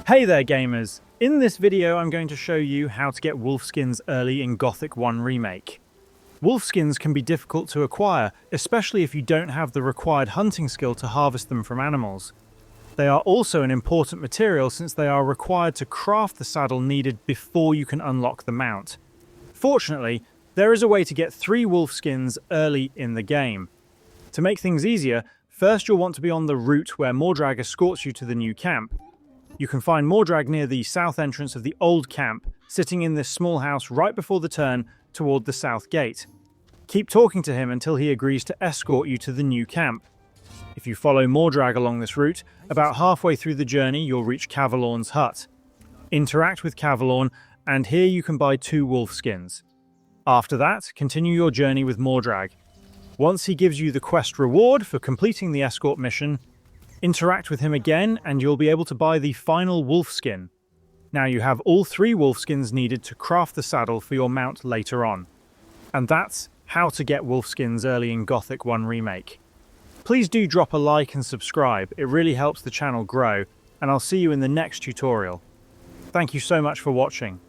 Hey there gamers! In this video I'm going to show you how to get wolf skins early in Gothic 1 Remake. Wolf skins can be difficult to acquire, especially if you don't have the required hunting skill to harvest them from animals. They are also an important material since they are required to craft the saddle needed before you can unlock the mount. Fortunately, there is a way to get 3 wolf skins early in the game. To make things easier, first you'll want to be on the route where Mordrag escorts you to the new camp. You can find Mordrag near the south entrance of the old camp, sitting in this small house right before the turn toward the south gate. Keep talking to him until he agrees to escort you to the new camp. If you follow Mordrag along this route, about halfway through the journey you'll reach Cavalorn's hut. Interact with Cavalorn, and here you can buy 2 wolf skins. After that, continue your journey with Mordrag. Once he gives you the quest reward for completing the escort mission, interact with him again and you'll be able to buy the final wolf skin. Now you have all 3 wolf skins needed to craft the saddle for your mount later on. And that's how to get wolf skins early in Gothic 1 Remake. Please do drop a like and subscribe, it really helps the channel grow, and I'll see you in the next tutorial. Thank you so much for watching.